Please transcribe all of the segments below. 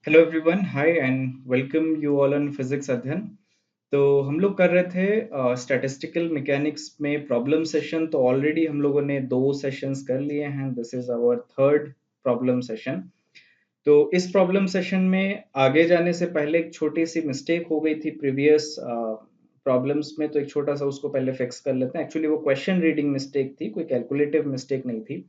Hello everyone, hi and welcome you all on physics अध्ययन। तो हम लोग कर रहे थे स्टैटिस्टिकल मैकेनिक्स में प्रॉब्लम सेशन। तो ऑलरेडी हम लोगों ने 2 सेशंस कर लिए हैं। This is our third problem session. तो इस प्रॉब्लम सेशन में आगे जाने से पहले एक छोटी सी मिस्टेक हो गई थी प्रीवियस प्रॉब्लम्स में। तो एक छोटा सा उसको पहले फिक्स कर लेते हैं। एक्चुअली वो क्वेश्चन रीडिंग मिस्टेक थी, कोई कैलकुलेटिव मिस्टेक नहीं थी।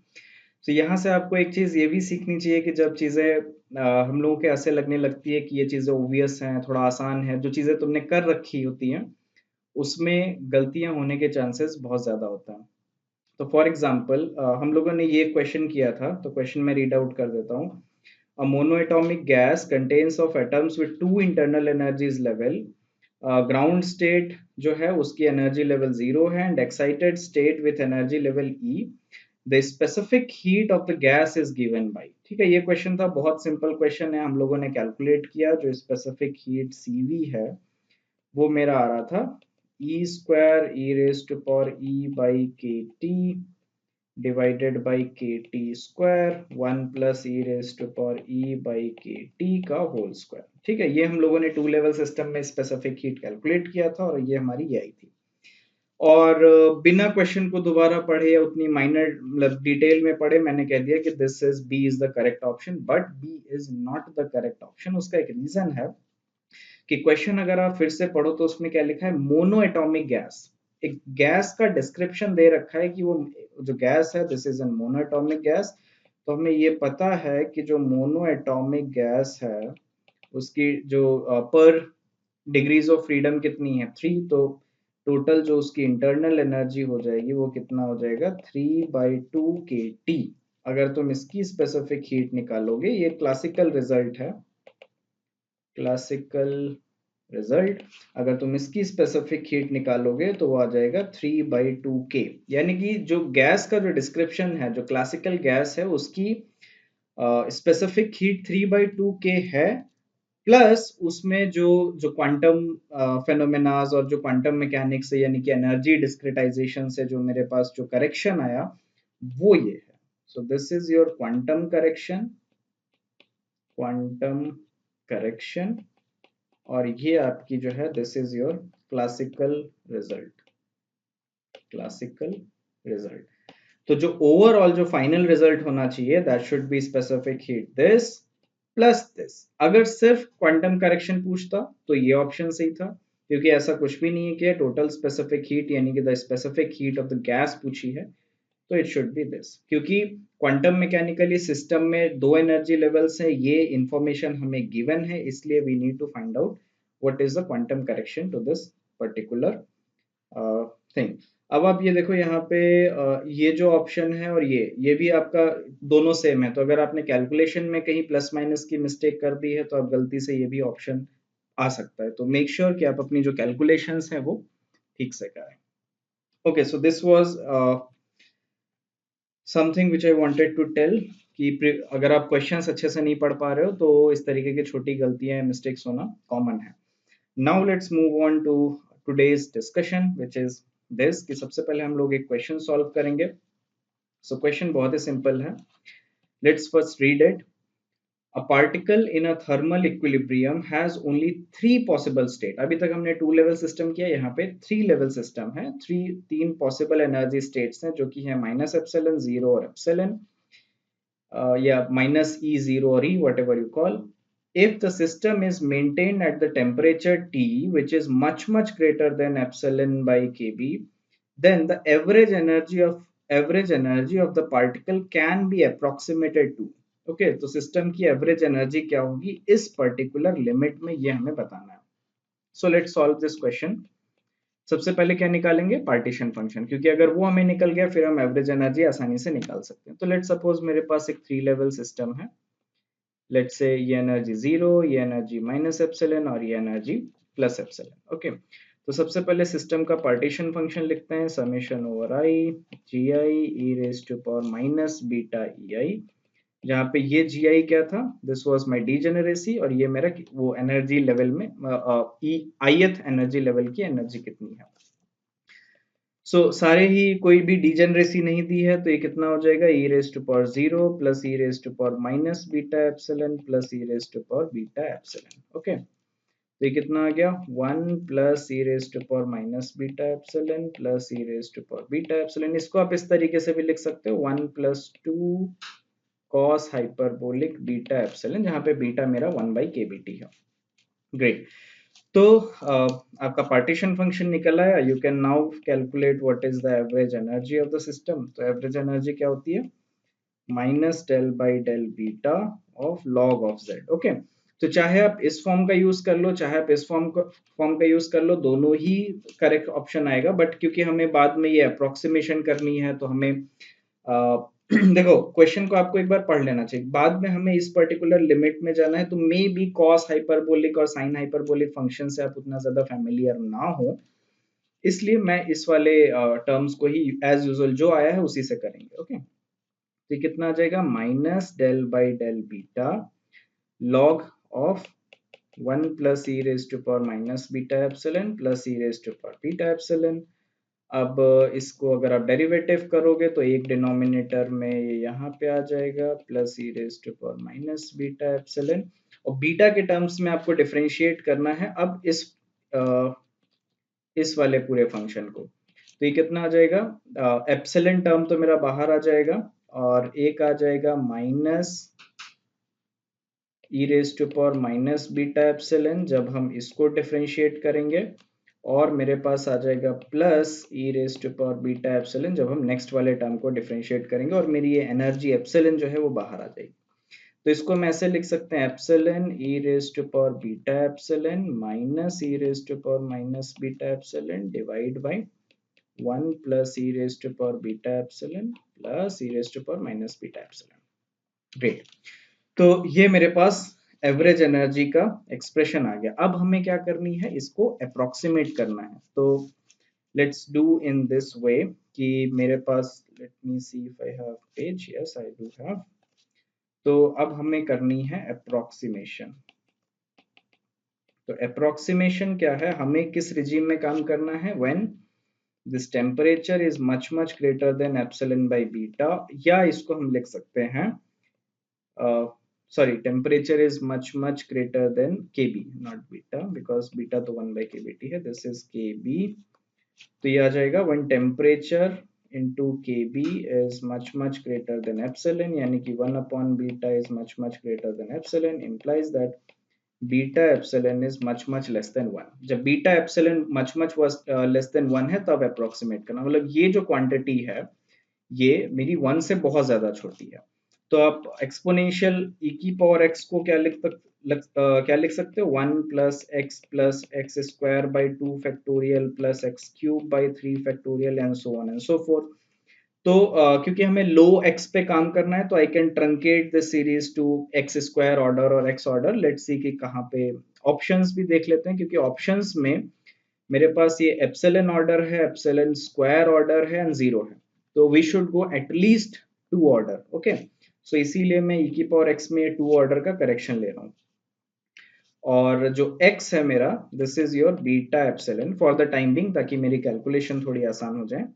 तो यहाँ से आपको एक चीज ये भी सीखनी चाहिए कि जब चीजें हम लोगों के ऐसे लगने लगती है कि ये चीजें ओबियस हैं, थोड़ा आसान है, जो चीजें तुमने कर रखी होती हैं उसमें गलतियां होने के चांसेस बहुत ज्यादा होता है। तो फॉर एग्जाम्पल हम लोगों ने ये क्वेश्चन किया था, तो क्वेश्चन मैं रीड आउट कर देता हूँ। A monoatomic gas contains of atoms with two internal energies level. Ground state जो है उसकी एनर्जी लेवल 0 है and excited state with energy level E. The specific heat of the gas is given by. ठीक है, ये question था, बहुत simple question है। हम लोगों ने कैलकुलेट किया, जो स्पेसिफिक हीट सीवी है वो मेरा आ रहा था E square E raise to power E by K T divided by K T square 1 + E raise to power E by K T का होल स्क्वायर। ठीक है, ये हम लोगों ने टू लेवल सिस्टम में स्पेसिफिक हीट कैलकुलेट किया था और ये हमारी ये आई थी। और बिना क्वेश्चन को दोबारा पढ़े या उतनी माइनर मतलब डिटेल में पढ़े मैंने कह दिया कि this is B is the correct option, but B is not the correct option. उसका एक रीजन है कि क्वेश्चन अगर आप फिर से पढ़ो तो उसमें क्या लिखा है, मोनो एटॉमिक गैस। एक गैस का डिस्क्रिप्शन दे रखा है कि वो जो गैस है this is an mono atomic gas. तो हमें ये पता है कि जो मोनो एटॉमिक गैस है उसकी जो पर डिग्रीज ऑफ फ्रीडम कितनी है, 3। तो टोटल जो उसकी इंटरनल एनर्जी हो जाएगी वो कितना हो जाएगा, 3/2 kT। अगर तुम इसकी स्पेसिफिक हीट निकालोगे, ये क्लासिकल रिजल्ट है, क्लासिकल रिजल्ट। अगर तुम इसकी स्पेसिफिक हीट निकालोगे तो वो आ जाएगा 3/2 K। यानी कि जो गैस का जो डिस्क्रिप्शन है, जो क्लासिकल गैस है, उसकी स्पेसिफिक हीट 3/2 K है। प्लस उसमें जो जो क्वांटम फेनोमेनाज और जो क्वांटम मैकेनिक्स से यानी कि एनर्जी डिस्क्रिटाइजेशन से जो मेरे पास जो करेक्शन आया वो ये है। So this is your quantum correction, quantum correction. और ये आपकी जो है this is your classical result, classical result. तो जो ओवरऑल जो फाइनल रिजल्ट होना चाहिए that should be specific heat this plus this. अगर सिर्फ क्वांटम करेक्शन पूछता तो ये ऑप्शन सही था, क्योंकि ऐसा कुछ भी नहीं है कि टोटल स्पेसिफिक हीट यानी कि the specific heat of the gas पूछी है। तो इट शुड बी दिस, क्योंकि क्वांटम मैकेनिकली सिस्टम में दो एनर्जी लेवल्स है, ये इंफॉर्मेशन हमें गिवन है, इसलिए we need to find out what is the quantum correction to this particular thing. अब आप ये देखो यहाँ पे ये जो ऑप्शन है और ये भी आपका दोनों सेम है। तो अगर आपने कैलकुलेशन में कहीं प्लस माइनस की मिस्टेक कर दी है तो आप गलती से ये भी ऑप्शन आ सकता है। तो मेक श्योर कि आप अपनी जो कैलकुलेशंस है वो ठीक से करें। Okay, so this was something which I wanted to tell कि अगर आप क्वेश्चंस अच्छे से नहीं पढ़ पा रहे हो तो इस तरीके की छोटी गलतियां मिस्टेक्स होना कॉमन है। Now let's move on to today's discussion which is this, कि सबसे पहले हम लोग एक क्वेश्चन सॉल्व करेंगे। सो क्वेश्चन बहुत ही सिंपल है, let's first read it. A particle in a thermal equilibrium has only 3 possible state। अभी तक हमने 2 लेवल सिस्टम किया, यहाँ पे 3 लेवल सिस्टम है। तीन पॉसिबल एनर्जी स्टेट्स हैं जो कि है माइनस एप्सिलॉन, जीरो और एप्सिलॉन, या माइनस ई, जीरो और E, whatever you call. If the system is maintained at the temperature T, which is much greater than epsilon by Kb, then the average energy of the particle can be approximated to। Okay, तो system की average energy क्या होगी इस particular limit में, ये हमें बताना है। So let's solve this question. सबसे पहले क्या निकालेंगे, पार्टीशन फंक्शन, क्योंकि अगर वो हमें निकल गया फिर हम एवरेज एनर्जी आसानी से निकाल सकते हैं। तो लेट्स सपोज मेरे पास एक 3 लेवल सिस्टम है। लेट्स से ये एनर्जी जीरो, ये एनर्जी माइनस एप्सिलॉन और ये एनर्जी प्लस एप्सिलॉन। ओके, तो सबसे पहले सिस्टम का पार्टीशन फंक्शन लिखते हैं, summation over I G I E raise to power minus beta E I, जहाँ पे ये जी आई क्या था, दिस वाज माय डीजेनरेसी, और ये मेरा वो एनर्जी लेवल में ई ith एनर्जी लेवल की एनर्जी कितनी है। सारे ही कोई भी डिजेनरेसी नहीं दी है, तो ये कितना हो जाएगा, e raise to power 0 plus e raise to power minus beta epsilon plus e raise to power beta epsilon. Okay, तो ये कितना आ गया, 1 plus e raise to power minus beta epsilon plus e raise to power beta epsilon. इसको आप इस तरीके से भी लिख सकते हो, 1 plus 2 cos hyperbolic beta epsilon, जहां पे बीटा मेरा 1 बाई के बी टी है। ग्रेट। तो आपका पार्टीशन फंक्शन निकल आया। You can now calculate what is the average energy of the system. तो एवरेज एनर्जी क्या होती है, minus del by del beta of log of Z. Okay, तो चाहे आप इस फॉर्म का यूज कर लो, चाहे आप इस फॉर्म का यूज कर लो, दोनों ही करेक्ट ऑप्शन आएगा। बट क्योंकि हमें बाद में ये अप्रोक्सीमेशन करनी है, तो हमें देखो, क्वेश्चन को आपको एक बार पढ़ लेना चाहिए, बाद में हमें इस पर्टिकुलर लिमिट में जाना है, तो मे बी कॉस हाइपरबोलिक और साइन हाइपरबोलिक फंक्शन से आप उतना ज्यादा फेमिलियर ना हो, इसलिए मैं इस वाले टर्म्स को ही एज यूजुअल जो आया है उसी से करेंगे। ओके, तो ये कितना आ जाएगा, minus del by del beta log of 1 plus e raise to power minus beta epsilon plus e raise to power beta epsilon. अब इसको अगर आप डेरिवेटिव करोगे तो एक डिनोमिनेटर में ये यहाँ पे आ जाएगा plus e raise to power minus beta epsilon, और बीटा के टर्म्स में आपको डिफरेंशिएट करना है अब इस वाले पूरे फंक्शन को। तो ये कितना आ जाएगा, एप्सिलन टर्म तो मेरा बाहर आ जाएगा, और एक आ जाएगा minus e raise to power minus beta epsilon जब हम इसको डिफरेंशिएट करेंगे, और मेरे पास आ जाएगा plus e raise to power beta epsilon जब हम नेक्स्ट वाले टर्म को डिफरेंशिएट करेंगे, और मेरी ये एनर्जी एप्सिलन जो है वो बाहर आ जाएगी। तो इसको हम ऐसे लिख सकते हैं, epsilon e raise to power beta epsilon minus e raise to power minus beta epsilon divide by 1 plus e raise to power beta epsilon plus e raise to power minus beta epsilon. Great. तो ये मेरे पास average energy का expression आ गया। अब हमें क्या करनी है, इसको अप्रोक्सीमेट करना है। तो let's do in this way कि मेरे पास, let me see if I have page, yes I do have. तो अब हमें करनी है अप्रोक्सीमेशन। तो अप्रोक्सीमेशन क्या है, हमें किस रिजीम में काम करना है, when this temperature is much much greater than epsilon by beta, या इसको हम लिख सकते हैं, sorry, temperature is much greater than kb, not beta, because beta तो 1 by kbt है, this is kb। तो ये आ जाएगा when temperature into kb is much greater than epsilon, यानी कि 1 upon beta is much greater than epsilon, implies that beta epsilon is much less than 1। जब beta epsilon much was less than 1 है, तब approximate करना, मतलब ये जो quantity है ये मेरी 1 से बहुत ज्यादा छोटी है। तो आप एक्सपोनेंशियल e की पावर x को क्या लिख सकते हो, 1 plus x square by 2 factorial plus x cube by 3 factorial and so on and so fourth. तो क्योंकि हमें लो x पे काम करना है, तो I can truncate the series to x square order और x ऑर्डर। लेट्स सी कि कहाँ पे ऑप्शंस भी देख लेते हैं, क्योंकि ऑप्शंस में मेरे पास ये एप्सिलन ऑर्डर है, एप्सिलन स्क्वायर ऑर्डर है एंड जीरो है, तो we should go at least 2 order. Okay, so इसीलिए मैं e की पावर x में 2 ऑर्डर का करेक्शन ले रहा हूँ, और जो x है मेरा, this is your beta epsilon for the time being, ताकि मेरी कैलकुलेशन थोड़ी आसान हो जाए।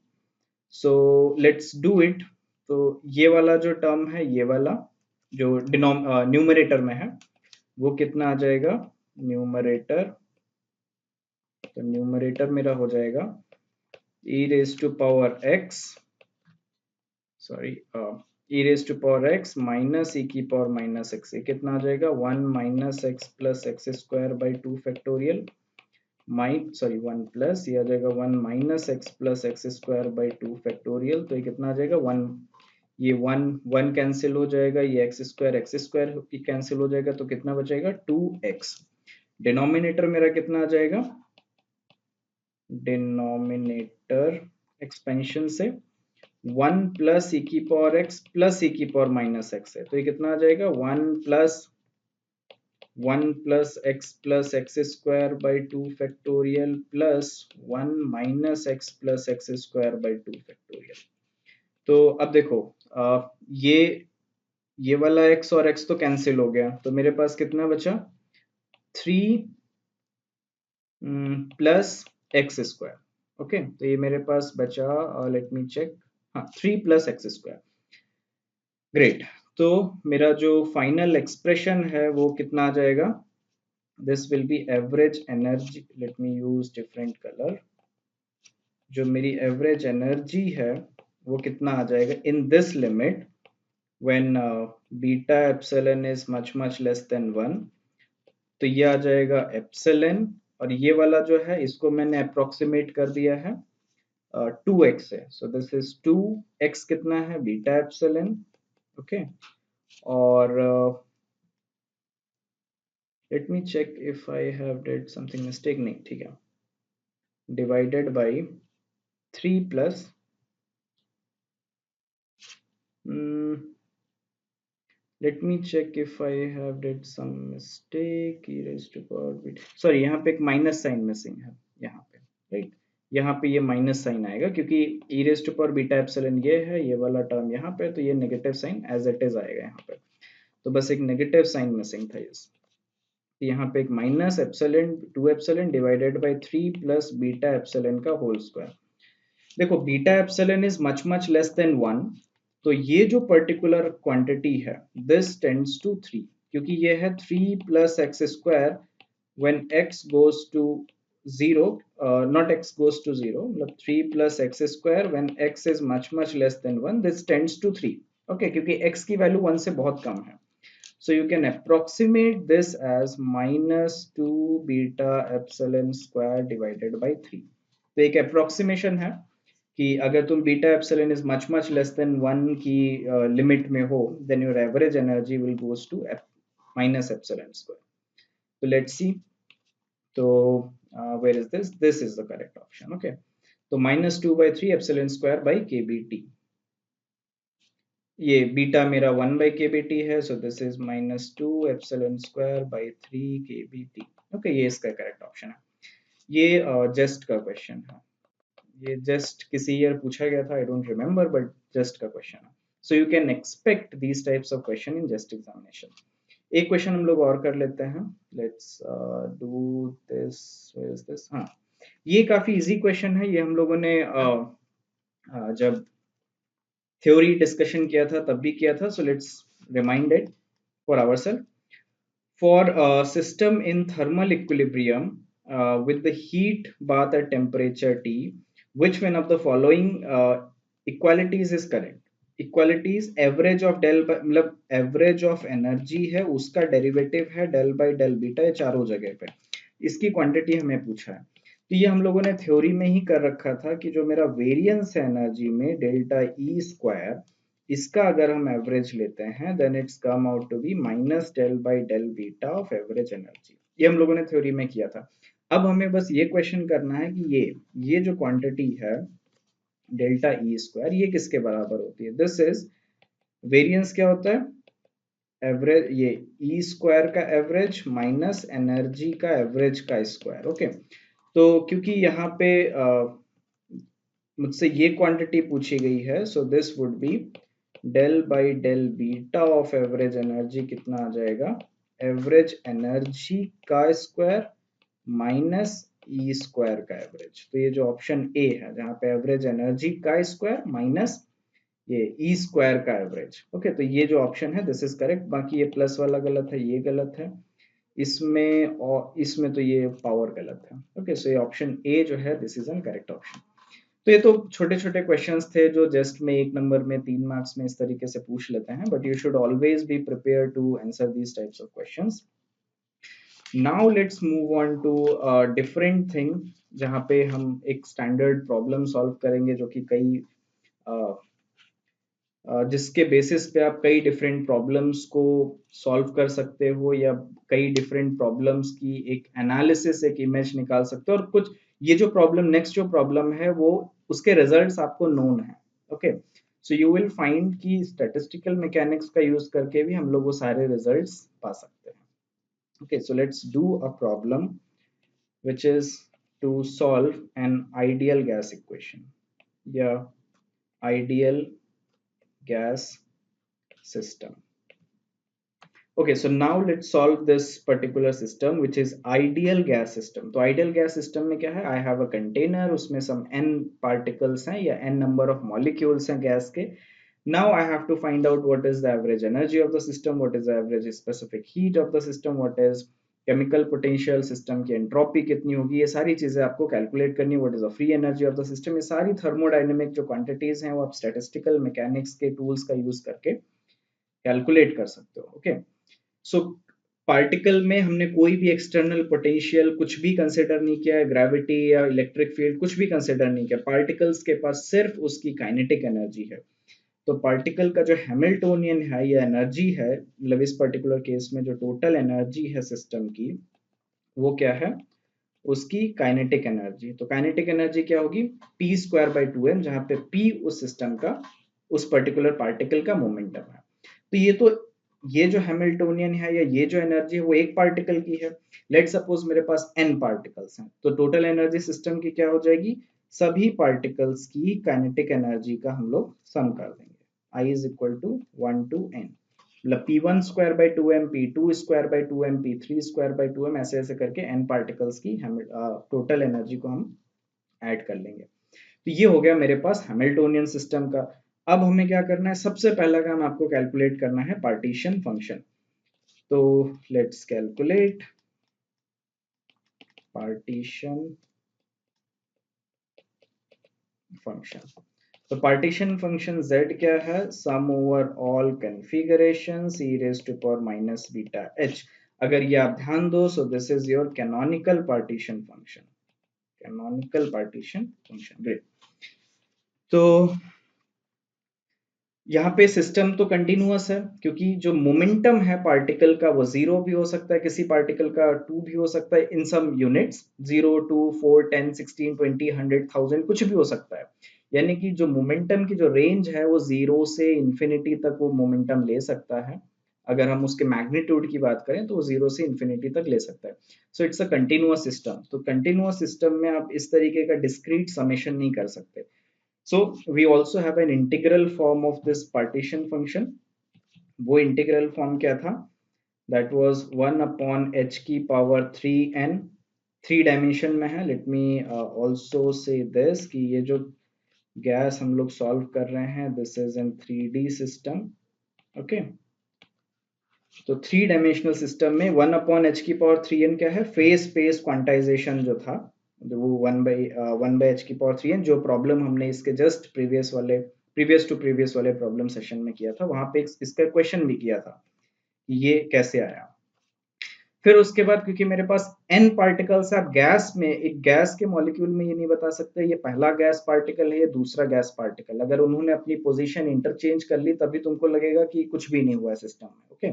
So let's do it. तो ये वाला जो टर्म है, ये वाला जो न्यूमरेटर में है, वो कितना आ जाएगा, न्यूमरेटर, तो न्यूमरेटर मेरा हो जाएगा e raised to power x, sorry, e raised to power x minus e की पावर माइनस x, ये कितना आ जाएगा, 1 minus x plus x square by 2 factorial, 1 plus, ये आ जाएगा 1 minus x plus x square by 2 factorial. तो ये कितना आ जाएगा, 1, ये 1 कैंसिल हो जाएगा, ये एक्स स्क्वायर कैंसिल हो जाएगा, तो कितना बचेगा, 2x। डिनोमिनेटर मेरा कितना आ जाएगा, डिनोमिनेटर एक्सपेंशन से 1 प्लस ई की पावर एक्स प्लस ई की पावर माइनस एक्स है, तो ये कितना आ जाएगा, 1 plus x square by 2 factorial plus 1 minus x plus x square by 2 factorial. तो अब देखो, ये वाला x और x तो कैंसिल हो गया, तो मेरे पास कितना बचा, 3 प्लस एक्स स्क्वायर। ओके, तो ये मेरे पास बचा, लेट मी चेक, हाँ 3 + x²। ग्रेट। तो मेरा जो फाइनल एक्सप्रेशन है वो कितना आ जाएगा? This will B average energy, let me use different colour. जो मेरी एवरेज एनर्जी है वो कितना आ जाएगा in this limit when beta epsilon is much much less than 1। तो ये आ जाएगा एप्सिलॉन, और ये वाला जो है इसको मैंने अप्रोक्सीमेट कर दिया है 2x है, सो दिस इज 2x कितना है? Beta epsilon. ओके, और let me check if I have did something mistake, नहीं ठीक है, divided by 3 plus, let me check if I have did some mistake, e raised to power b, sorry यहाँ पे एक minus sign missing है यहाँ पे, राइट? यहाँ पे ये माइनस साइन आएगा क्योंकि e raised to power beta epsilon ये है, ये वाला टर्म यहाँ पे, तो ये negative sign as it is आएगा यहाँ पे। तो बस एक नेगेटिव साइन मिसिंग था इस, तो यहाँ पे एक minus epsilon 2 epsilon divided by 3 plus beta epsilon का होल स्क्वायर। देखो beta epsilon is much much less than 1, तो ये जो पर्टिकुलर क्वांटिटी है दिस टेंड्स टू 3, क्योंकि ये है 3 + x² when x goes to 0, not x goes to 0, मतलब 3 + x² when x is much much less than 1, this tends to 3। Okay, क्योंकि x की वैल्यू 1 से बहुत कम है, so you can approximate this as -2 beta epsilon square divided by 3। तो एक approximation है कि अगर तुम beta epsilon is much much less than 1 की लिमिट में हो, then your average energy will goes to minus epsilon square. तो लेट्स सी, तो where is this? This is the correct option. Okay, तो -2/3 epsilon square by k B t, ये beta मेरा 1/kBt है, so this is -2 epsilon square by 3 kBt। Okay, ये इसका correct option है। ये जस्ट का क्वेश्चन है, ये जस्ट किसी ईयर पूछा गया था, I don't remember, but JEST का क्वेश्चन है। So you can expect these types of question in JEST examination. एक क्वेश्चन हम लोग और कर लेते हैं, let's do this, where is this, हाँ ये काफी इजी क्वेश्चन है, ये हम लोगों ने जब थ्योरी डिस्कशन किया था तब भी किया था, so let's remind it for ourself. For a system in thermal equilibrium with the heat bath at temperature T, which one of the following equalities is correct? Equalities average of del, मतलब average of energy है उसका derivative है del by del beta, ये चारों जगह पे इसकी quantity हमें पूछा है। तो ये हम लोगों ने थ्योरी में ही कर रखा था कि जो मेरा वेरिएंस है एनर्जी में डेल्टा ई स्क्वायर, इसका अगर हम एवरेज लेते हैं then it's come out to be minus del by del beta of average energy. ये हम लोगों ने थ्योरी में किया था। अब हमें बस ये क्वेश्चन करना है कि ये जो क्वांटिटी है डेल्टा ई स्क्वायर, ये किसके बराबर होती है? दिस इज वेरिएंस, क्या होता है? एवरेज, ये ई स्क्वायर का एवरेज माइनस एनर्जी का एवरेज का स्क्वायर। ओके, तो क्योंकि यहाँ पे मुझसे ये क्वांटिटी पूछी गई है, so this would be del by del beta of average energy, कितना आ जाएगा? एवरेज एनर्जी का स्क्वायर माइनस ई स्क्वायर का एवरेज। तो ये जो ऑप्शन ए है जहाँ पे एवरेज एनर्जी का स्क्वायर माइनस ये ई स्क्वायर का एवरेज, ओके, तो ये जो ऑप्शन है दिस इज करेक्ट। बाकी ये प्लस वाला गलत है, ये गलत है, इसमें और इसमें तो ये पावर गलत है। ओके, सो ये ऑप्शन ए जो है this is an correct option. तो ये तो छोटे छोटे क्वेश्चंस थे जो जस्ट में 1 नंबर में 3 मार्क्स में इस तरीके से पूछ लेते हैं, but you should always be prepare to answer these types of questions. Now let's move on to different thing, जहाँ पे हम एक स्टैंडर्ड प्रॉब्लम सॉल्व करेंगे जो कि कई जिसके बेसिस पे आप कई डिफरेंट प्रॉब्लम्स को सॉल्व कर सकते हो, या कई डिफरेंट प्रॉब्लम्स की एक एनालिसिस, एक इमेज निकाल सकते हो, और कुछ ये जो प्रॉब्लम, नेक्स्ट जो प्रॉब्लम है वो उसके रिजल्ट्स आपको नोन है। Okay, so you will find कि स्टैटिस्टिकल मैकेनिक्स का यूज करके भी हम लोग वो सारे रिजल्ट्स पा सकते हैं। Okay, so let's do a problem which is to solve an ideal gas equation या ideal gas system। Okay, so now let's solve this particular system, which is ideal gas system. तो ideal gas system में क्या है? I have a container, उसमें some n particles हैं या n number of molecules हैं gas के. Now I have to find out what is the average energy of the system, what is the average specific heat of the system, what is chemical potential, system की entropy कितनी होगी, ये सारी चीजें आपको calculate करनी है. What is the free energy of the system, ये सारी thermodynamic जो quantities हैं वो आप statistical mechanics के tools का use करके calculate कर सकते हो. Okay. सो पार्टिकल में हमने कोई भी एक्सटर्नल पोटेंशियल कुछ भी कंसिडर नहीं किया है, ग्रेविटी या इलेक्ट्रिक फील्ड कुछ भी कंसिडर नहीं किया. पार्टिकल्स के पास सिर्फ उसकी काइनेटिक एनर्जी है. तो पार्टिकल का जो हैमिल्टोनियन है या एनर्जी है, मतलब इस पर्टिकुलर केस में जो टोटल एनर्जी है सिस्टम की, वो क्या है? उसकी काइनेटिक एनर्जी. तो काइनेटिक एनर्जी क्या होगी? P square by two m, जहां पे पी उस सिस्टम का, उस पर्टिकुलर पार्टिकल का मोमेंटम है. तो ये जो हैमिल्टोनियन है या ये जो एनर्जी है वो एक पार्टिकल की है. लेट सपोज मेरे पास n पार्टिकल्स हैं, तो टोटल एनर्जी सिस्टम की क्या हो जाएगी? सभी पार्टिकल्स की काइनेटिक एनर्जी का हम लोग सम कर देंगे. I is equal to 1 to n, मतलब p1 square by two m, p2 square by two m, p3 square by two m, ऐसे ऐसे करके n पार्टिकल्स की टोटल एनर्जी को हम ऐड कर लेंगे. तो ये हो गया मेरे पास हैमिल्टोनियन सिस्टम का. अब हमें क्या करना है? सबसे पहला काम आपको कैलकुलेट करना है पार्टीशन फंक्शन. तो लेट्स कैलकुलेट पार्टीशन फंक्शन. तो पार्टीशन फंक्शन z क्या है? Sum over all configurations e raise to power minus beta h. अगर ये आप ध्यान दो, so this is your canonical partition function. Canonical partition function, great. तो यहाँ पे सिस्टम तो कंटिन्यूअस है, क्योंकि जो मोमेंटम है पार्टिकल का वो जीरो भी हो सकता है, किसी पार्टिकल का टू भी हो सकता है, इन सम यूनिट्स, 0, 2, 4, 10, 16, 20, 100, 1000 कुछ भी हो सकता है. यानी कि जो मोमेंटम की जो रेंज है वो जीरो से इंफिनिटी तक वो मोमेंटम ले सकता है. अगर हम उसके मैग्नीट्यूड की बात करें तो वो जीरो से इंफिनिटी तक ले सकता है. So it's a continuous system. तो कंटिन्यूअस सिस्टम में आप इस तरीके का डिस्क्रीट समेशन नहीं कर सकते. So we also have an integral form of this partition function. वो integral form क्या था? That was 1 upon h की power 3n. 3 dimension में है. Let me also say this कि ये जो गैस हम लोग solve कर रहे हैं, this is in 3D system. Okay. तो 3 डायमेंशनल सिस्टम में 1 अपॉन एच की पावर 3n क्या है? फेज स्पेस क्वांटाइजेशन जो था, वो 1 बाई एच की पावर 3n, जो प्रॉब्लम हमने इसके जस्ट प्रीवियस वाले प्रॉब्लम सेशन में किया था, वहां पे इसका क्वेश्चन भी किया था कि ये कैसे आया. फिर उसके बाद क्योंकि मेरे पास n पार्टिकल्स है, आप गैस में, एक गैस के मॉलिक्यूल में ये नहीं बता सकते ये पहला गैस पार्टिकल है, ये दूसरा गैस पार्टिकल. अगर उन्होंने अपनी पोजीशन इंटरचेंज कर ली तभी तुमको लगेगा कि कुछ भी नहीं हुआ है सिस्टम में. Okay.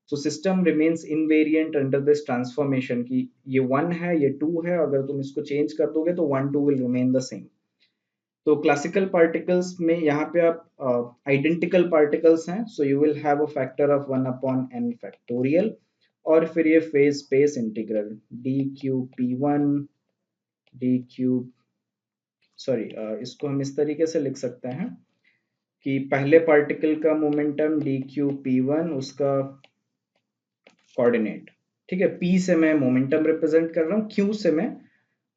So system remains invariant under this transformation की ये 1 है, ये 2 है, अगर तुम इसको चेंज कर दोगे तो 1 2 विल रिमेन द सेम. तो क्लासिकल पार्टिकल्स में यहाँ पे आप आइडेंटिकल पार्टिकल्स हैं, so you will have a factor of 1 upon n factorial. और फिर ये phase space integral D cube P one D cube, sorry, इसको हम इस तरीके से लिख सकते हैं कि पहले पार्टिकल का momentum D cube P one, उसका कोऑर्डिनेट, ठीक है, पी से मैं मोमेंटम रिप्रेजेंट कर रहा हूँ, क्यू से मैं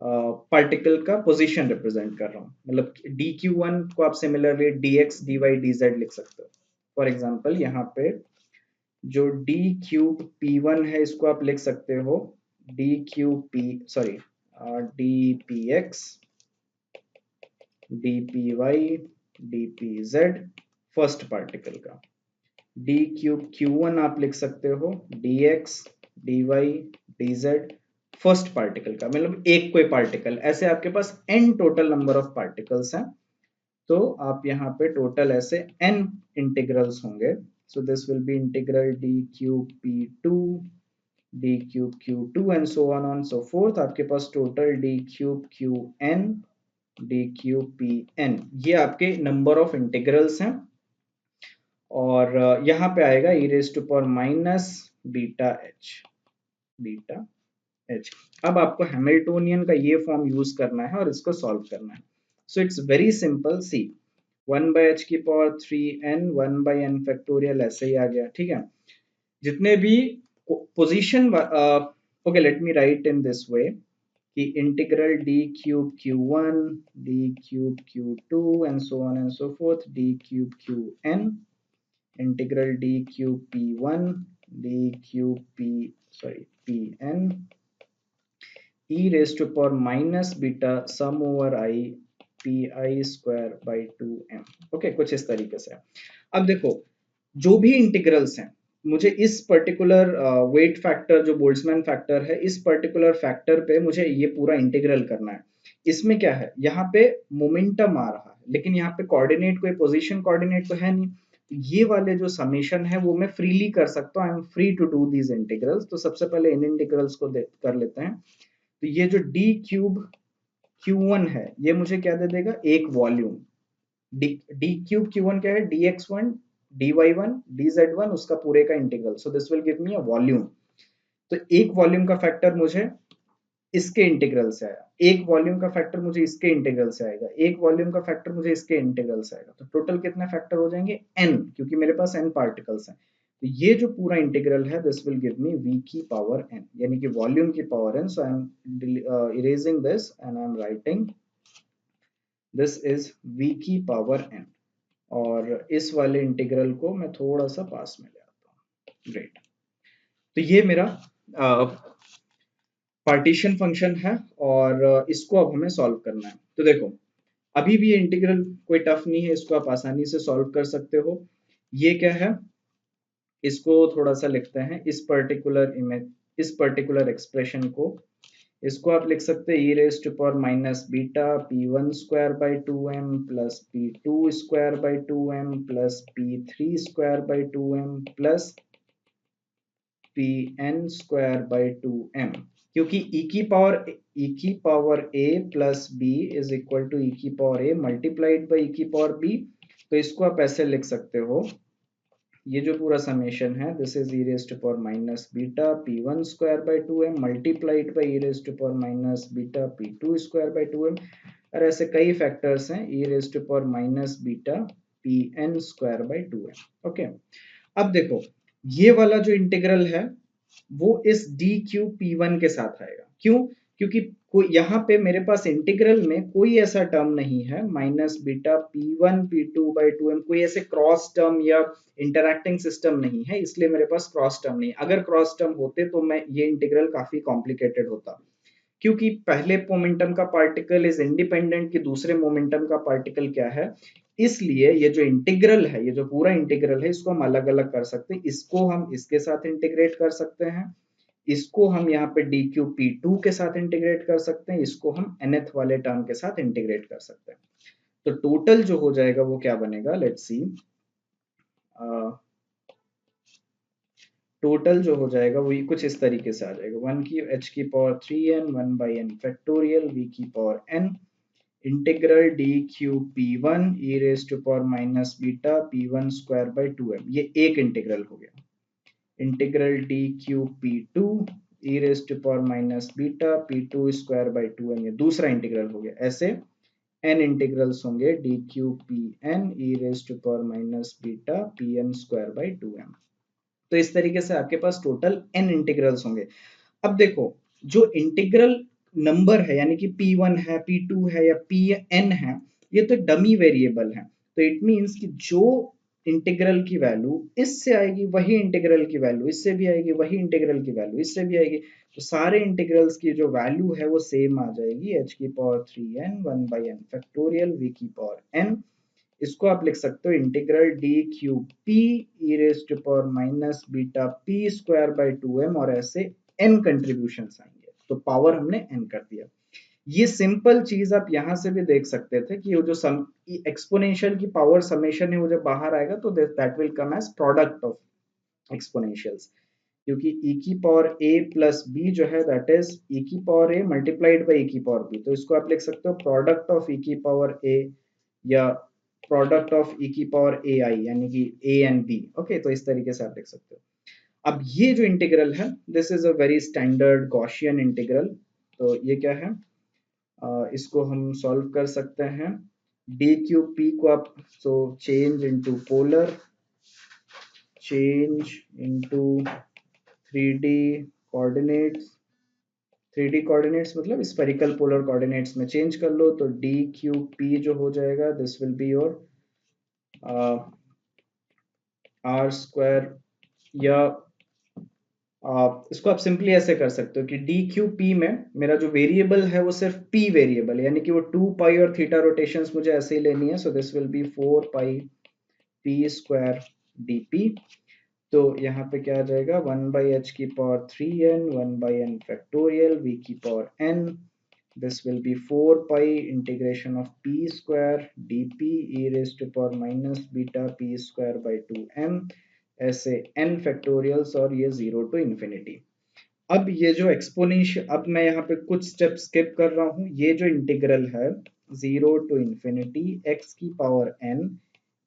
पार्टिकल का पोजीशन रिप्रेजेंट कर रहा हूँ. मतलब डी क्यू वन को आप similarly d x d y d z लिख सकते हो. फॉर एग्जाम्पल यहाँ पे जो डी क्यूब पी वन है इसको आप लिख सकते हो d cube P, sorry, d p x d p y d p z first particle का. डी क्यूब क्यू वन आप लिख सकते हो d x d y d z first particle का, मतलब एक कोई पार्टिकल. ऐसे आपके पास n total number of particles हैं, तो आप यहाँ पे टोटल ऐसे n इंटीग्रल्स होंगे. So this will be integral D cube P two D cube Q two and so on so forth. आपके पास total D cube Q N D cube P N, ये आपके नंबर ऑफ इंटीग्रल्स हैं. और यहाँ पे आएगा e raise to power minus beta h. अब आपको हैमिल्टोनियन का ये फॉर्म यूज करना है और इसको सॉल्व करना है. So it's very simple. C 1 by H की power 3n 1 by n factorial ऐसे ही आ गया, ठीक है. जितने भी position, okay let me write in this way कि integral D cube Q one, D cube Q two and so on and so forth, D cube Q N, integral D cube P one, D cube P sorry P N, e raised to power minus beta sum over i pi square by 2m। Okay कुछ इस तरीके से। अब देखो जो भी integrals हैं, मुझे इस पर्टिकुलर वेट फैक्टर जो बोल्ट्जमैन फैक्टर है, इस पर्टिकुलर फैक्टर पे मुझे ये पूरा इंटीग्रल करना है। इसमें क्या है, यहाँ पे मोमेंटम आ रहा है, लेकिन यहाँ पे कोऑर्डिनेट कोई पोजीशन कोऑर्डिनेट तो है नहीं। ये वाले जो समेशन है वो मैं फ्रीली कर सकता हूँ, I am free to do these integrals. तो सबसे पहले इन इंटीग्रल्स को कर लेते हैं। तो ये जो डी क्यूब Q1 है, ये मुझे क्या दे देगा, एक वॉल्यूम। डी क्यूब Q1 क्या है, dx1 dy1 dz1, उसका पूरे का integral. So this will give me a volume. तो एक वॉल्यूम का फैक्टर मुझे इसके इंटीग्रल से आया, एक वॉल्यूम का फैक्टर मुझे इसके इंटीग्रल से आएगा, एक वॉल्यूम का फैक्टर मुझे इसके इंटीग्रल से आएगा। तो टोटल कितने फैक्टर हो जाएंगे, n, क्योंकि मेरे पास n पार्टिकल्स हैं। तो ये जो पूरा इंटीग्रल है, this will give me v की पावर n, यानी कि वॉल्यूम की power n। So I am erasing this and I am writing this is v की पावर n। और इस वाले इंटीग्रल को मैं थोड़ा सा पास में ले आता हूँ। ग्रेट। तो ये मेरा पार्टीशन फंक्शन है, और इसको अब हमें सॉल्व करना है। तो देखो अभी भी ये इंटीग्रल कोई टफ नहीं है, इसको आप आसानी से सॉल्व कर सकते हो। ये क्या है, इसको थोड़ा सा लिखते हैं, इस पर्टिकुलर इमेज, इस पर्टिकुलर एक्सप्रेशन को, इसको आप लिख सकते हैं e raise to power minus beta p one square by two m plus p two square by two m plus p three square by two m plus p n square by two m. क्योंकि e की power a plus b is equal to e की power a multiplied by e की power b। तो इसको आप ऐसे लिख सकते हो, ये जो पूरा समेशन है, this is e raise to power minus beta p one square by two m multiplied by e raise to power minus beta p two square by two m. और ऐसे कई फैक्टर्स हैं, e raise to power minus beta p n square by two m. Okay, अब देखो ये वाला जो integral है वो इस डी क्यू पी वन के साथ आएगा। क्यों, क्योंकि कोई यहाँ पे मेरे पास इंटीग्रल में कोई ऐसा टर्म नहीं है minus beta p one p two by two m, कोई ऐसे क्रॉस टर्म या इंटरैक्टिंग सिस्टम नहीं है, इसलिए मेरे पास क्रॉस टर्म नहीं। अगर क्रॉस टर्म होते तो मैं ये इंटीग्रल काफी कॉम्प्लिकेटेड होता, क्योंकि पहले मोमेंटम का पार्टिकल इज इंडिपेंडेंट कि दूसरे मोमेंटम का पार्टिकल क्या है। इसलिए ये जो इंटीग्रल है, ये जो पूरा इंटीग्रल है, इसको हम अलग अलग कर सकते हैं। इसको हम इसके साथ इंटीग्रेट कर सकते हैं, इसको हम यहाँ पे डी क्यू पी टू के साथ इंटीग्रेट कर सकते हैं, इसको हम nth वाले टर्म के साथ इंटीग्रेट कर सकते हैं। तो टोटल जो हो जाएगा वो क्या बनेगा, लेट्स सी। टोटल जो हो जाएगा वही कुछ इस तरीके से आ जाएगा, वन की h की power three n one by n factorial v की power n integral d q p one e raise to power minus beta p one square by two m. ये एक इंटीग्रल हो गया। Integral d q p two e raise to power minus beta p two square by two m, ये दूसरा integral हो गया। ऐसे n integrals होंगे, d q p n e raise to power minus beta p n square by two m. तो इस तरीके से आपके पास टोटल n इंटीग्रल्स होंगे। अब देखो जो इंटीग्रल नंबर है, यानी कि P1 है, P2 है या Pn है, ये तो डमी वेरिएबल है। तो इट मींस कि जो इंटीग्रल की वैल्यू इससे आएगी वही इंटीग्रल की वैल्यू इससे भी आएगी, वही इंटीग्रल की वैल्यू इससे भी आएगी। तो सारे इंटीग्रल्स की जो वैल्यू है वो सेम आ जाएगी, h की power three n one by n factorial v की पावर n। इसको आप लिख सकते हो integral d q p e raise to power minus beta p square by two m, और ऐसे n कंट्रीब्यूशन आएंगे। तो पावर हमने n कर दिया। ये सिंपल चीज आप यहां से भी देख सकते थे कि वो जो सम एक्सपोनेंशियल की पावर समेशन है वो जब बाहर आएगा तो that will come as product of exponentials. क्योंकि e की पावर a प्लस b जो है दैट इज e की power a multiplied by e की पावर b। तो इसको आप लिख सकते हो प्रोडक्ट ऑफ e की पावर a या प्रोडक्ट ऑफ e की पावर ए आई, यानी कि a एंड b। ओके, तो इस तरीके से आप लिख सकते हो। अब ये जो इंटीग्रल है, this is a very standard Gaussian integral. तो ये क्या है, इसको हम सॉल्व कर सकते हैं। डी क्यू पी को आप so change into polar, change into 3D coordinates, 3D coordinates मतलब स्फेरिकल पोलर कोऑर्डिनेट्स में चेंज कर लो तो डी क्यू पी जो हो जाएगा this will be your r square, या इसको आप सिंपली ऐसे कर सकते हो कि डी क्यू पी में मेरा जो वेरिएबल है वो सिर्फ पी वेरिएबल है, यानी कि वो 2 पाई और थीटा रोटेशंस मुझे ऐसे ही लेनी है, so this will be 4 pi p square d p. तो यहाँ पे क्या आ जाएगा 1 बाई एच की power 3n 1 by n factorial v की power n, this will be 4 pi integration of p square dp e raised to power minus beta p square by 2m ऐसे n factorials और ये 0 to infinity. अब ये जो exponential, अब मैं यहाँ पे कुछ स्टेप स्किप कर रहा हूँ, ये जो इंटीग्रल है 0 टू इंफिनिटी x की power n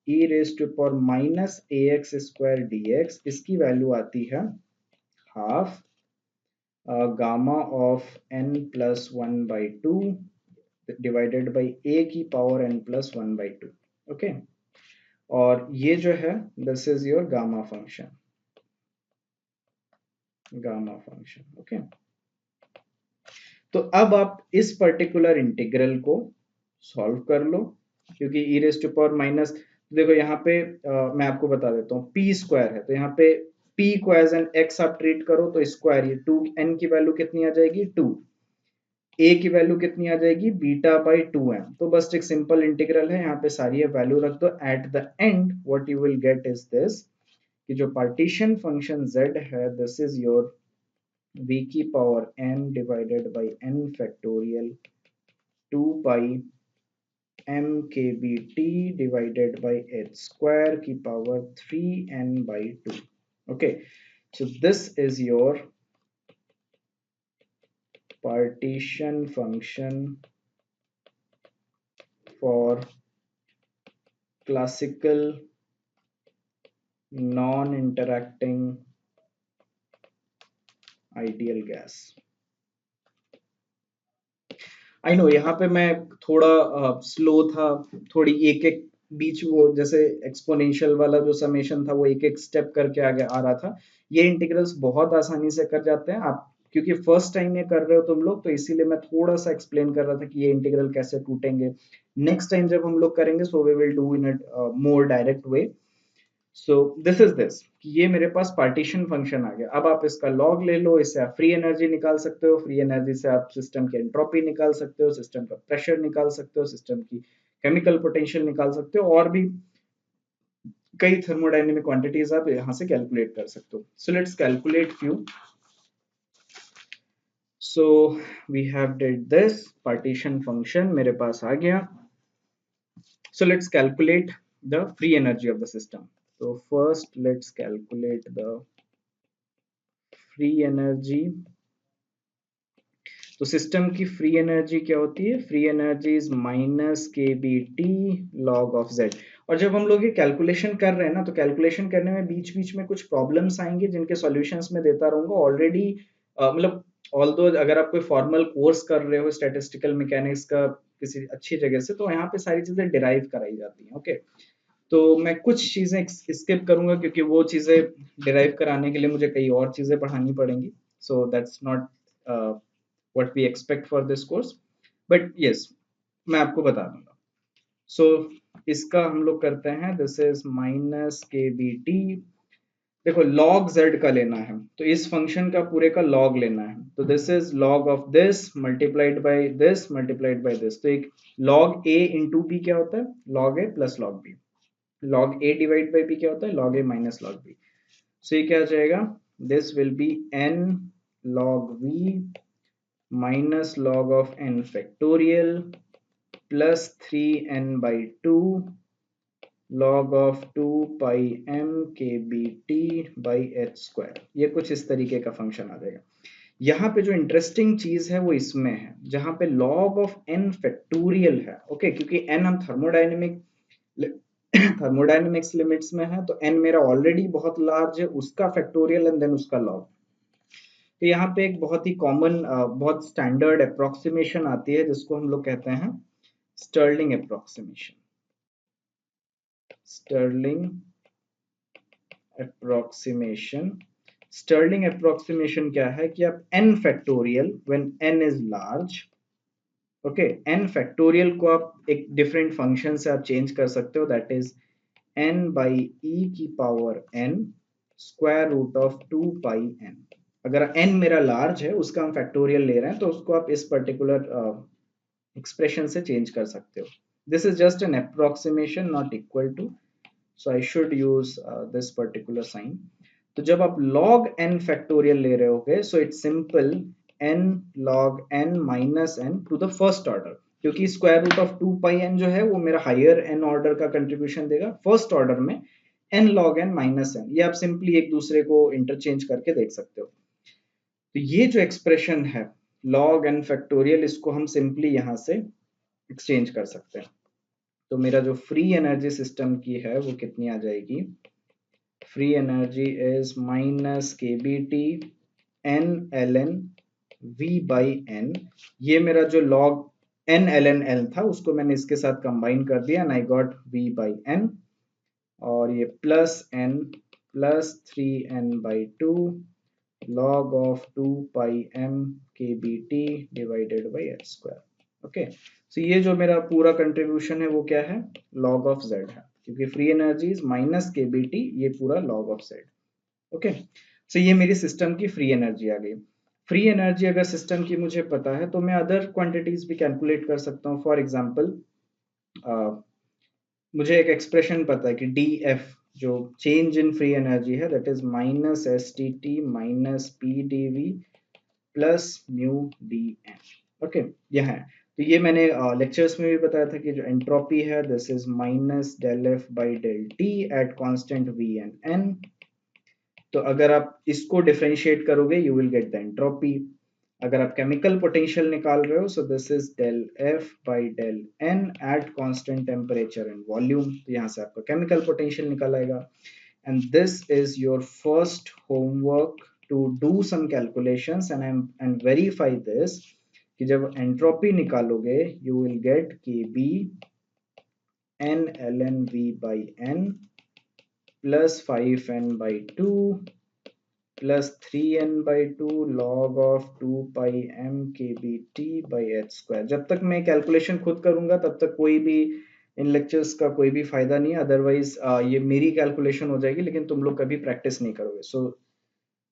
e raise to power minus ax square dx, इसकी वैल्यू आती है half gamma of n plus 1/2 divided by a की पावर n प्लस 1/2। ओके, और ये जो है this is your gamma function, gamma function. Okay, तो अब आप इस पर्टिकुलर इंटीग्रल को सॉल्व कर लो, क्योंकि e raise to power minus, देखो यहाँ पे मैं आपको बता देता हूँ p स्क्वायर है, तो यहाँ पे p को एज एन x आप ट्रीट करो तो स्क्वायर, ये 2n की वैल्यू कितनी आ जाएगी 2, a की वैल्यू कितनी आ जाएगी बीटा बाई 2m, तो बस एक सिंपल इंटीग्रल है, यहाँ पे सारी वैल्यू रख दो। At the end what you will get is this, कि जो पार्टीशन फंक्शन z है दिस इज योर v की power n divided by n factorial 2 pi m k b t divided by h square की power 3n by 2। Okay, so this is your partition function for classical non-interacting ideal gas। I know यहाँ पे मैं थोड़ा slow था, थोड़ी एक एक बीच वो जैसे एक्सपोनेंशियल वाला जो समेशन था वो एक एक स्टेप करके आगे आ रहा था। ये इंटीग्रल्स बहुत आसानी से कर जाते हैं आप, क्योंकि फर्स्ट टाइम ये कर रहे हो तुम लोग, तो इसीलिए मैं थोड़ा सा एक्सप्लेन कर रहा था कि ये इंटीग्रल कैसे टूटेंगे। नेक्स्ट टाइम जब हम लोग करेंगे so we will do in a more direct way. So this is this, ये मेरे पास पार्टीशन फंक्शन आ गया। अब आप इसका लॉग ले लो, इससे आप फ्री एनर्जी निकाल सकते हो, फ्री एनर्जी से आप सिस्टम की एंट्रोपी निकाल सकते हो, सिस्टम का प्रेशर निकाल सकते हो, सिस्टम की केमिकल पोटेंशियल निकाल सकते हो, और भी कई थर्मोडायनेमिक क्वांटिटीज आप यहाँ से कैलकुलेट कर सकते हो। So let's calculate few. So we have did this, partition function मेरे पास आ गया। So let's calculate the free energy of the system. So first let's calculate the free energy। तो सिस्टम की फ्री एनर्जी क्या होती है, फ्री एनर्जी इज माइनस के B t log of z. और जब हम लोग ये कैलकुलेशन कर रहे हैं ना, तो कैलकुलेशन करने में बीच बीच में कुछ प्रॉब्लम्स आएंगे जिनके सॉल्यूशंस में देता रहूंगा ऑलरेडी। मतलब ऑल्दो अगर आप कोई फॉर्मल कोर्स कर रहे हो स्टैटिस्टिकल मैकेनिक्स का किसी अच्छी जगह से, तो यहाँ पे सारी चीजें डिराइव कराई जाती हैं। ओके, तो मैं कुछ चीजें स्किप करूंगा क्योंकि वो चीजें डिराइव कराने के लिए मुझे कई और चीजें पढ़ानी पड़ेंगी, so that's not what we expect for this course, but yes मैं आपको बता दूंगा। so इसका हम लोग करते हैं, this is माइनस के बी टी। देखो log z का लेना है, तो इस फंक्शन का पूरे का log लेना है, तो this is log of this multiplied by this multiplied by this। तो एक log a into b क्या होता है, log a plus log b। log a divide by b क्या होता है, log a minus log b। so ये क्या आ जाएगा, this will be n log v minus log of n factorial plus 3n by 2 log of 2 pi m k b t by h square। ये कुछ इस तरीके का फंक्शन आ जाएगा। यहाँ पे जो इंटरेस्टिंग चीज है वो इसमें है, जहां पे log of n फैक्टोरियल है। ओके, क्योंकि n हम थर्मोडायनेमिक्स लिमिट्स में है, तो n मेरा ऑलरेडी बहुत लार्ज है, उसका फैक्टोरियल एंड देन उसका log। तो यहाँ पे एक बहुत ही कॉमन बहुत स्टैंडर्ड अप्रोक्सीमेशन आती है जिसको हम लोग कहते हैं Stirling approximation. Stirling approximation, Stirling approximation क्या है कि आप n factorial when n is large, okay, n factorial को आप एक डिफरेंट फंक्शन से आप चेंज कर सकते हो, that is n by e की power n square root of 2 pi n। अगर n मेरा लार्ज है, उसका हम फैक्टोरियल ले रहे हैं, तो उसको आप इस पर्टिकुलर एक्सप्रेशन से चेंज कर सकते हो। This is just an approximation, not equal to, so I should use this particular sign। तो जब आप log n फैक्टोरियल ले रहे होगे, so it's simple n log n minus n to the first order, क्योंकि square root of 2 pi n जो है वो मेरा हायर n ऑर्डर का कंट्रीब्यूशन देगा, फर्स्ट ऑर्डर में n log n minus n, ये आप सिंपली एक दूसरे को इंटरचेंज करके देख सकते हो। तो ये जो एक्सप्रेशन है log n फैक्टोरियल, इसको हम सिंपली यहाँ से एक्सचेंज कर सकते हैं। तो मेरा जो फ्री एनर्जी सिस्टम की है वो कितनी आ जाएगी, फ्री एनर्जी इज माइनस के B T N L N V by N. ये मेरा जो log n ln l था उसको मैंने इसके साथ कंबाइन कर दिया and I got v by n, और ये plus n plus 3n/2 log of 2 pi m kbt divided by h square. Okay, so ये जो मेरा पूरा कंट्रीब्यूशन है वो क्या है, log of z है, क्योंकि free energy is minus kbt, ये पूरा log of z। Okay, so ये मेरी सिस्टम की फ्री एनर्जी आ गई। फ्री एनर्जी अगर सिस्टम की मुझे पता है तो मैं अदर क्वांटिटीज भी कैलकुलेट कर सकता हूँ। फॉर एग्जांपल मुझे एक एक्सप्रेशन पता है कि डी एफ जो चेंज इन फ्री एनर्जी है, that is minus S T T minus P D V plus mu D N. Okay, यह है। तो ये मैंने लेक्चर्स में भी बताया था कि जो एंट्रोपी है, this is minus del F by del T at constant V and N. तो अगर आप इसको डिफरेंशिएट करोगे you will get the entropy. अगर आप केमिकल पोटेंशियल निकाल रहे हो, so this is del F by del N at constant temperature and volume, तो यहाँ से आपका केमिकल पोटेंशियल निकल आएगा। And this is your first homework to do some calculations and verify this, कि जब एंट्रोपी निकालोगे you will get K B N L N V by N plus 5n/2 plus 3n/2 log of 2 pi m kbt by h square. जब तक मैं calculation खुद करूंगा तब तक कोई भी इन लेक्चर्स का कोई भी फायदा नहीं है, अदरवाइज ये मेरी कैलकुलेशन हो जाएगी लेकिन तुम लोग कभी प्रैक्टिस नहीं करोगे। सो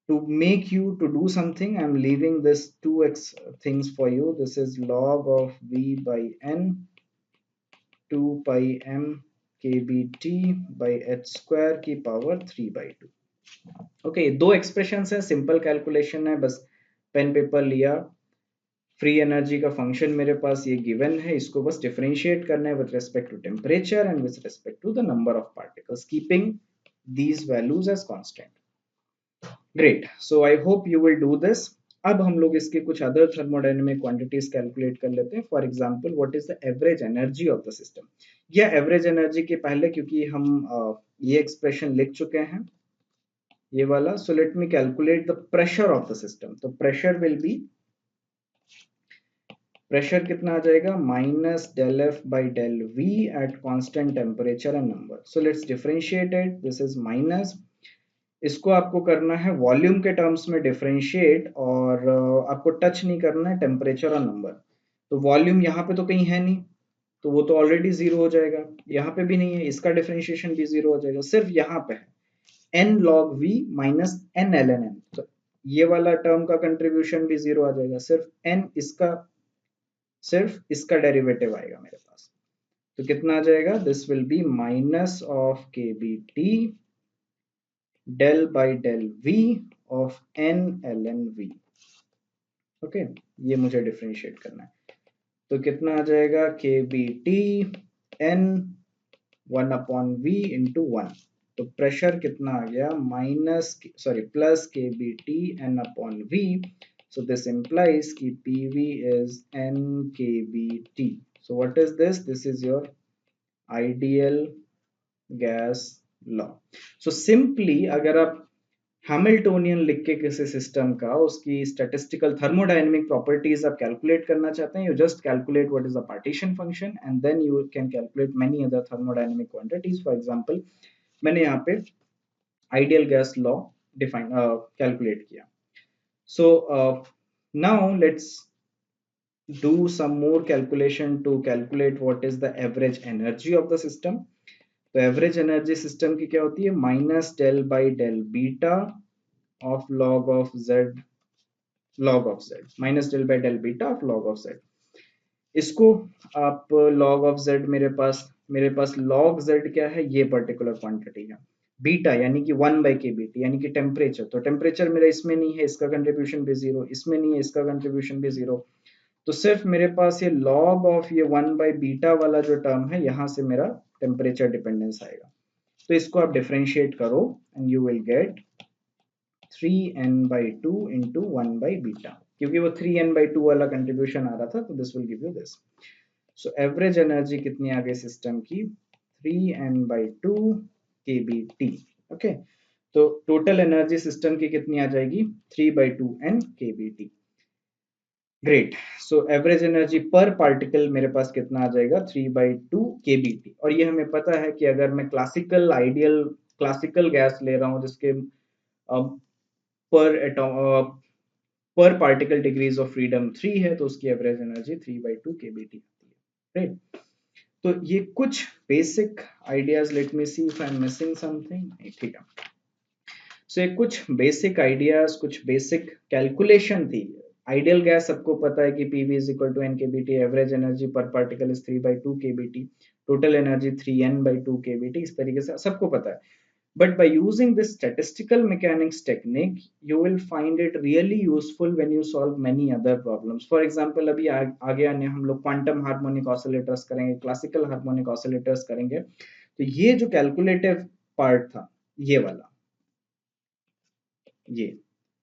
to make you to do something, I'm leaving this 2x things for you. This is log of v by n 2 pi m kbt by h square की पावर 3/2। ओके, दो एक्सप्रेशंस है, सिंपल कैलकुलेशन है, बस pen paper लिया, free energy का function मेरे पास ये गिवन है, इसको बस डिफरेंशिएट करना है with respect to temperature and with respect to the number of particles, keeping these values as constant. Great, so I hope you will do this. अब हम लोग इसके कुछ अदर थर्मोडायनेमिक क्वांटिटीज कैलकुलेट कर लेते हैं। For example, what is the average energy of the system, या average energy के पहले, क्योंकि हम ये एक्सप्रेशन लिख चुके हैं ये वाला, so let me calculate the pressure of the system. तो प्रेशर विल बी, प्रेशर कितना आ जाएगा, minus del F by del V at constant temperature and number. So let's differentiate it, this is minus, इसको आपको करना है volume के terms में डिफरेंशिएट, और आपको टच नहीं करना है टेम्परेचर और नंबर। तो वॉल्यूम यहाँ पे तो कहीं है नहीं, तो वो तो ऑलरेडी जीरो हो जाएगा, यहाँ पे भी नहीं है, इसका डिफरेंशिएशन भी जीरो हो जाएगा, सिर्फ यहाँ पे है n log v minus n ln n, तो ये वाला टर्म का कंट्रीब्यूशन भी जीरो आ जाएगा, सिर्फ इसका डेरिवेटिव आएगा मेरे पास। तो कितना आ जाएगा, this will be minus of K B T del by del V of n ln v। Okay, ये मुझे डिफरेंशिएट करना है, तो कितना आ जाएगा, के B T n 1/v into 1। तो प्रेशर कितना आ गया, plus K B T N upon V. So this implies कि PV is N K B T. So what is this, this is your ideal gas law. So simply अगर आप Hamiltonian लिख के किसी सिस्टम का उसकी स्टैटिस्टिकल थर्मोडायनेमिक प्रॉपर्टीज आप calculate करना चाहते हैं, you just calculate what is the partition function and then you can calculate many other thermodynamic quantities. For example, मैंने यहाँ पे ideal gas law define calculate किया. So now let's do some more calculation to calculate what is the average energy of the system. तो average energy system की क्या होती है, minus del by del beta of log of Z, minus del by del beta of log of Z. इसको आप log of z, मेरे पास log z क्या है, ये पर्टिकुलर क्वांटिटी है. बीटा यानी कि 1/kBT यानी कि टेम्परेचर, तो टेम्परेचर मेरा इसमें नहीं है, इसका कंट्रीब्यूशन भी जीरो, इसमें नहीं है, इसका कंट्रीब्यूशन भी जीरो. तो सिर्फ मेरे पास ये log ऑफ ये 1/बीटा वाला जो टर्म है, यहाँ से मेरा टेम्परेचर डिपेंडेंस आएगा. तो इसको आप डिफरेंशिएट करो and you will get 3n/2 into 1/बीटा, क्योंकि वो 3n/2 वाला कंट्रीब्यूशन आ रहा था, तो this will give you this. So average energy कितनी आ गई सिस्टम की, 3n/2 kBT. ओके, तो टोटल एनर्जी सिस्टम की कितनी आ जाएगी, 3/2n kBT. Great. So average energy per particle मेरे पास कितना आ जाएगा, 3/2 kBT. और ये हमें पता है कि अगर मैं क्लासिकल गैस ले रहा हूँ जिसके पर एटॉम पर पार्टिकल डिग्रीज ऑफ फ्रीडम 3 है, तो उसकी एवरेज एनर्जी 3/2 kBT होती है. राइट. तो ये कुछ basic ideas, let me see if I am missing something. ठीक है. सो ये कुछ बेसिक आइडियाज, कुछ बेसिक कैलकुलेशन थी. आइडियल गैस सबको पता है कि PV is equal to N K B T, average energy per particle is 3/2 kBT, total energy 3n/2 kBT, इस तरीके से सबको पता है. But by using this statistical mechanics technique, you will find it really useful when you solve many other problems. For example, अभी आगे आने हम लोग क्वांटम हार्मोनिक ऑसिलेटर्स करेंगे, क्लासिकल हार्मोनिक ऑसिलेटर्स करेंगे. तो ये जो कैलकुलेटिव पार्ट था, ये वाला, ये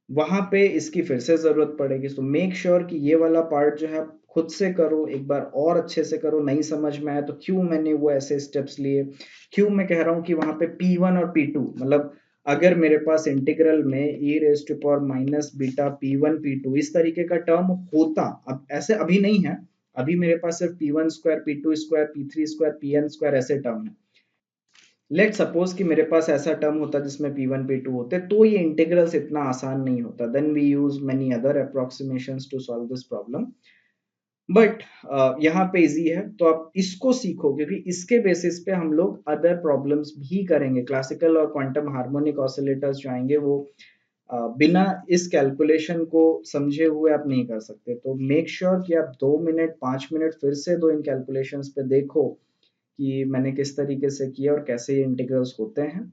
वहां पे इसकी फिर से जरूरत पड़ेगी. तो मेक श्योर कि ये वाला पार्ट जो है आप खुद से करो, एक बार और अच्छे से करो. नहीं समझ में आया तो क्यों मैंने वो ऐसे स्टेप्स लिए, क्यों मैं कह रहा हूं कि वहां पे P1 और P2, मतलब अगर मेरे पास इंटीग्रल में e raise to power minus beta P1 P2 इस तरीके का टर्म होता, अब ऐसे अभी नहीं है. अभी मेरे पास सिर्फ P1 square, P2 square, P3 square, Pn square ऐसे टर्म है. लेट सपोज कि मेरे पास ऐसा टर्म होता जिसमें P1 P2 होते, तो ये इंटीग्रल्स इतना आसान नहीं होता. Then we use many other approximations to solve this problem. But यहाँ पे इजी है, तो आप इसको सीखो, क्योंकि इसके बेसिस पे हम लोग अदर प्रॉब्लम्स भी करेंगे. क्लासिकल और क्वांटम हार्मोनिक ऑसिलेटर्स जो आएंगे वो बिना इस कैलकुलेशन को समझे हुए आप नहीं कर सकते. तो मेक श्योर कि आप 2 मिनट 5 मिनट फिर से दो इन कैलकुलेशंस पे, देखो कि मैंने किस तरीके से किया और कैसे ये इंटीग्रल्स होते हैं.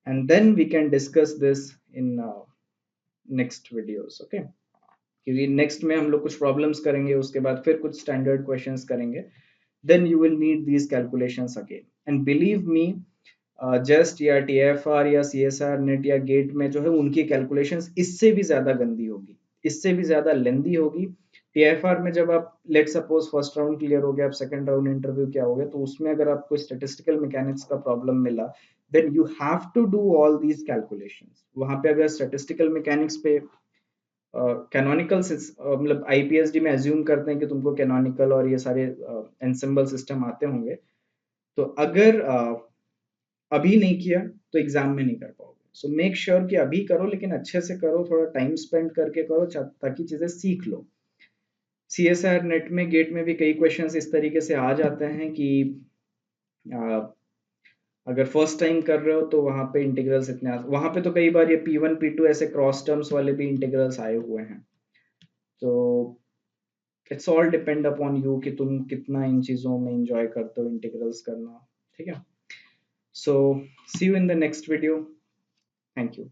And then we can discuss this in next videos. Okay, क्योंकि नेक्स्ट में हम लोग कुछ प्रॉब्लम्स करेंगे, उसके बाद फिर कुछ स्टैंडर्ड क्वेश्चंस करेंगे. Then you will need these calculations again. And believe me, just या TFR या CSR नेट या गेट में जो है उनकी कैलकुलेशंस इससे भी ज्यादा गंदी होगी, इससे भी ज्यादा लेंदी होगी. TFR में जब आप let suppose first round clear हो गया, आप सेकंड राउंड इंटरव्यू क्या हो गया, तो उसमें अगर आपको स्टैटिस्टिकल मैकेनिक्स का प्रॉब्लम मिला, then you have to do all these calculations. वहां पे अगर स्टैटिस्टिकल मैकेनिक्स पे कैनोनिकल मतलब IPSD में एज्यूम करते हैं कि तुमको कैनोनिकल और ये सारे एंसेंबल सिस्टम आते होंगे, तो अगर अभी नहीं किया तो एग्जाम में नहीं कर पाओगे. सो मेक श्योर कि अभी करो, लेकिन अच्छे से करो, थोड़ा टाइम स्पेंड करके करो, ताकि चीजें सीख लो. CSR नेट में गेट में भी कई क्वेश्चंस इस तरीके से आ जाते हैं कि आ, अगर फर्स्ट टाइम कर रहे हो तो वहां पे इंटीग्रल्स वहां पे तो कई बार ये P1 P2 ऐसे क्रॉस टर्म्स वाले भी इंटीग्रल्स आए हुए हैं. तो it's all depend upon you कि तुम कितना इन चीजों में एंजॉय करते हो इंटीग्रल्स करना. ठीक है. So see you in the next video. Thank you.